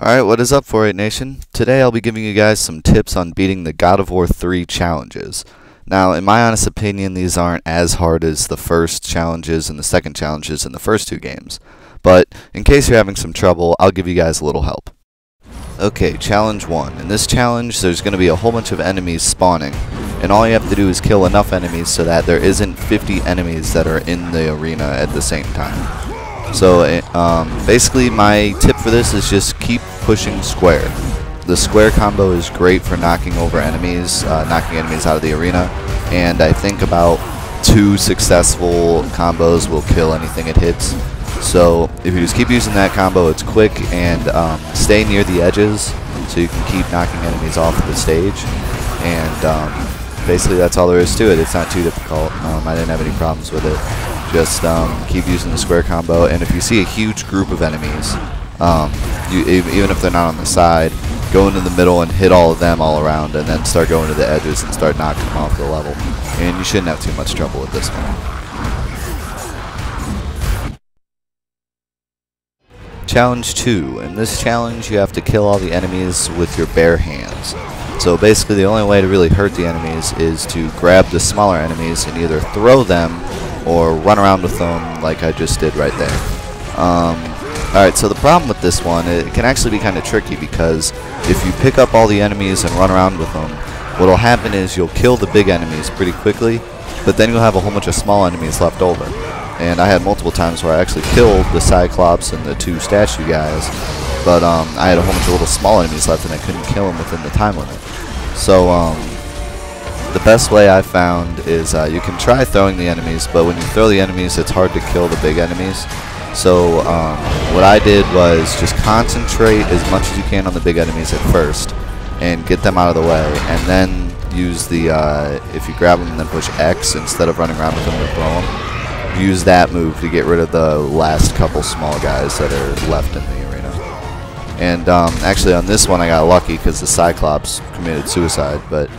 Alright, what is up, 4-8 Nation? Today I'll be giving you guys some tips on beating the God of War 3 challenges. Now, in my honest opinion, these aren't as hard as the first challenges and the second challenges in the first two games. But, in case you're having some trouble, I'll give you guys a little help. Okay, challenge 1. In this challenge, there's going to be a whole bunch of enemies spawning. And all you have to do is kill enough enemies so that there isn't 50 enemies that are in the arena at the same time. So basically my tip for this is just keep pushing square. The square combo is great for knocking over enemies, knocking enemies out of the arena, and I think about 2 successful combos will kill anything it hits. So if you just keep using that combo, it's quick, and stay near the edges so you can keep knocking enemies off the stage. And basically that's all there is to it. It's not too difficult. I didn't have any problems with it. Just keep using the square combo, and if you see a huge group of enemies, even if they're not on the side, go into the middle and hit all of them all around, and then start going to the edges and start knocking them off the level. And you shouldn't have too much trouble with this one. Challenge 2. In this challenge, you have to kill all the enemies with your bare hands. So basically the only way to really hurt the enemies is to grab the smaller enemies and either throw them or run around with them like I just did right there. Alright, so the problem with this one, it can actually be kind of tricky, because if you pick up all the enemies and run around with them, what'll happen is you'll kill the big enemies pretty quickly, but then you'll have a whole bunch of small enemies left over. And I had multiple times where I actually killed the Cyclops and the 2 statue guys, but I had a whole bunch of little small enemies left and I couldn't kill them within the time limit. So the best way I found is you can try throwing the enemies, but when you throw the enemies, it's hard to kill the big enemies. So what I did was just concentrate as much as you can on the big enemies at first and get them out of the way, and then use the, if you grab them and then push X instead of running around with them to throw them, use that move to get rid of the last couple small guys that are left in the arena. And actually on this one I got lucky because the Cyclops committed suicide, but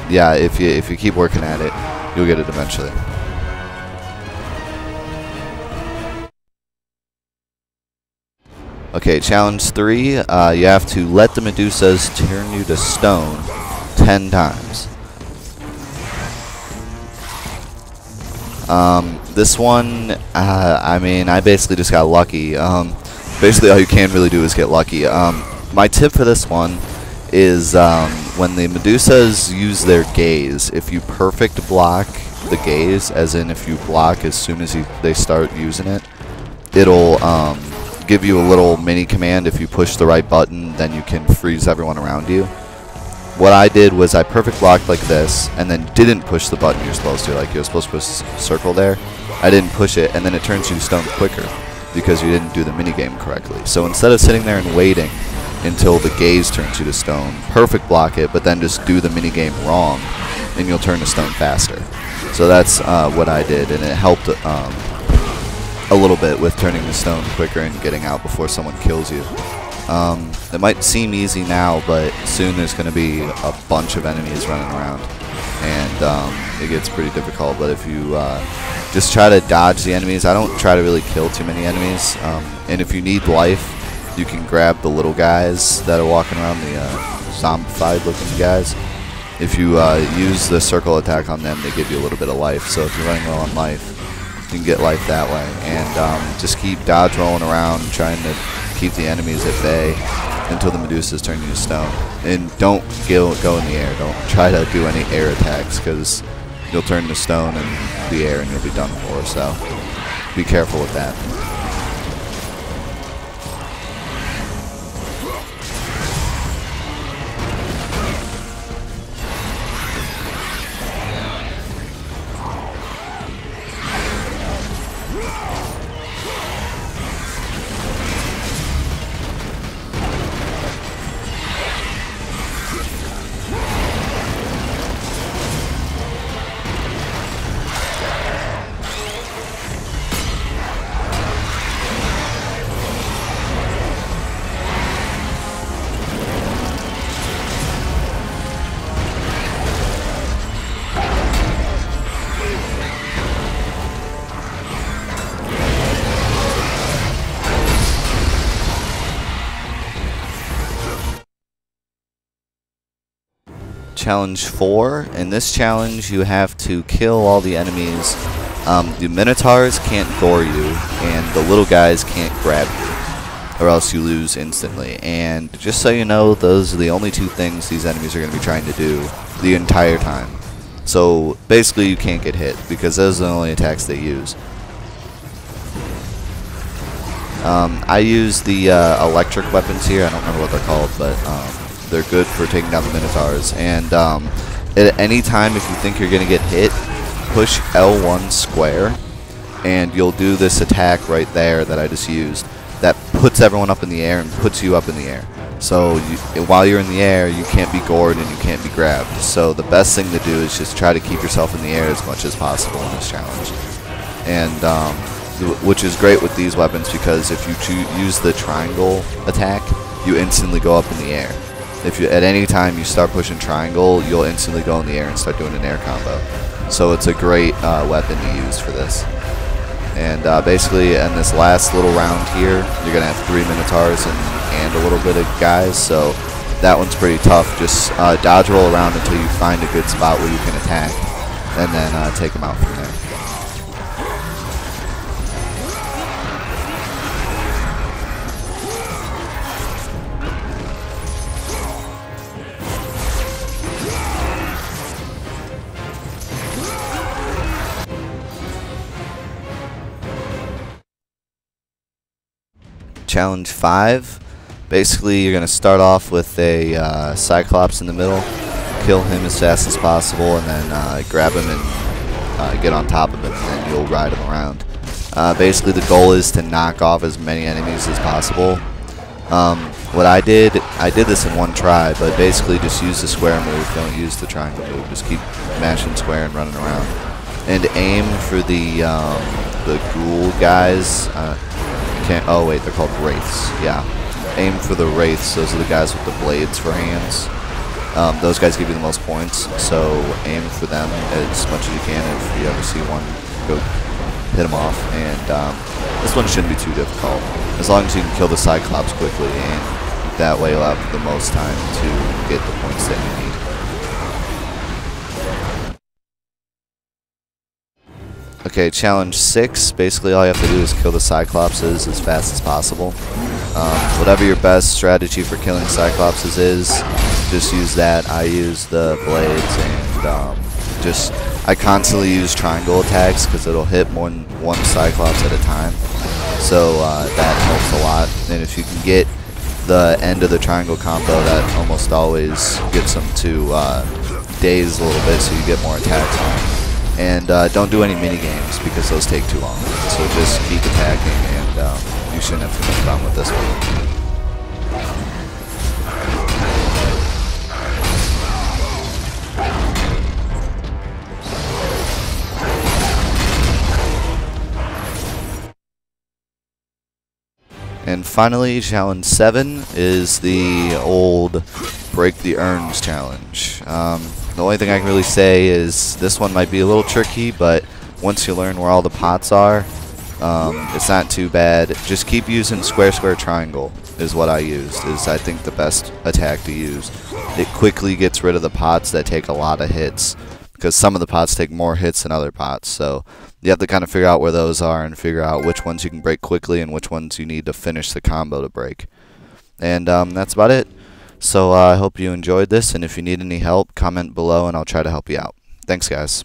yeah, if you keep working at it, you'll get it eventually. Okay, challenge 3. You have to let the medusas turn you to stone 10 times. This one, I mean, I basically just got lucky. Basically all you can really do is get lucky. My tip for this one is when the medusas use their gaze, if you perfect block the gaze, as in if you block as soon as they start using it, it'll give you a little mini command. If you push the right button, then you can freeze everyone around you. What I did was I perfect blocked like this, and then didn't push the button you're supposed to. Like, you're supposed to push circle there. I didn't push it, and then it turns you to stone quicker because you didn't do the minigame correctly. So instead of sitting there and waiting until the gaze turns you to stone, perfect block it, but then just do the minigame wrong, and you'll turn to stone faster. So that's what I did, and it helped a little bit with turning to stone quicker and getting out before someone kills you. It might seem easy now, but soon there's going to be a bunch of enemies running around, and it gets pretty difficult. But if you just try to dodge the enemies, I don't try to really kill too many enemies, and if you need life, you can grab the little guys that are walking around, the zombified looking guys. If you use the circle attack on them, they give you a little bit of life. So if you're running low on life, you can get life that way. And just keep dodge rolling around, trying to keep the enemies at bay until the medusas turn you to stone. And don't go in the air. Don't try to do any air attacks, because you'll turn to stone in the air and you'll be done for. So be careful with that. Challenge 4. In this challenge, you have to kill all the enemies. The Minotaurs can't gore you, and the little guys can't grab you, or else you lose instantly. And just so you know, those are the only two things these enemies are going to be trying to do the entire time. So basically you can't get hit, because those are the only attacks they use. I use the electric weapons here. I don't remember what they're called, but they're good for taking down the Minotaurs. And at any time, if you think you're going to get hit, push L1 square, and you'll do this attack right there that I just used. That puts everyone up in the air and puts you up in the air. So while you're in the air, you can't be gored and you can't be grabbed. So the best thing to do is just try to keep yourself in the air as much as possible in this challenge. And which is great with these weapons, because if you use the triangle attack, you instantly go up in the air. If you at any time you start pushing triangle, you'll instantly go in the air and start doing an air combo. So it's a great weapon to use for this. And basically in this last little round here, you're going to have 3 Minotaurs and a little bit of guys, so that one's pretty tough. Just dodge roll around until you find a good spot where you can attack, and then take them out from there. Challenge 5. Basically, you're going to start off with a Cyclops in the middle, kill him as fast as possible, and then grab him and get on top of him, and then you'll ride him around. Basically, the goal is to knock off as many enemies as possible. What I did this in one try, but basically just use the square move, don't use the triangle move, just keep mashing square and running around. And aim for the ghoul guys. Oh wait, they're called wraiths. Yeah, aim for the wraiths. Those are the guys with the blades for hands. Those guys give you the most points, so aim for them as much as you can. If you ever see one, go hit them off. And this one shouldn't be too difficult, as long as you can kill the Cyclops quickly, and that way you'll have the most time to get the points that you need. Okay, challenge 6. Basically, all you have to do is kill the Cyclopses as fast as possible. Whatever your best strategy for killing Cyclopses is, just use that. I use the blades, and I constantly use triangle attacks because it'll hit more than one Cyclops at a time. So that helps a lot. And if you can get the end of the triangle combo, that almost always gets them to daze a little bit, so you get more attacks on. And don't do any mini games because those take too long. So just keep attacking, and you shouldn't have too much problem with this one. And finally, challenge 7 is the old break the urns challenge. The only thing I can really say is this one might be a little tricky, but once you learn where all the pots are, it's not too bad. Just keep using square, square, triangle is what I used. Is I think the best attack to use. It quickly gets rid of the pots that take a lot of hits, because some of the pots take more hits than other pots. So you have to kind of figure out where those are and figure out which ones you can break quickly and which ones you need to finish the combo to break. And that's about it. So I hope you enjoyed this, and if you need any help, comment below and I'll try to help you out. Thanks, guys.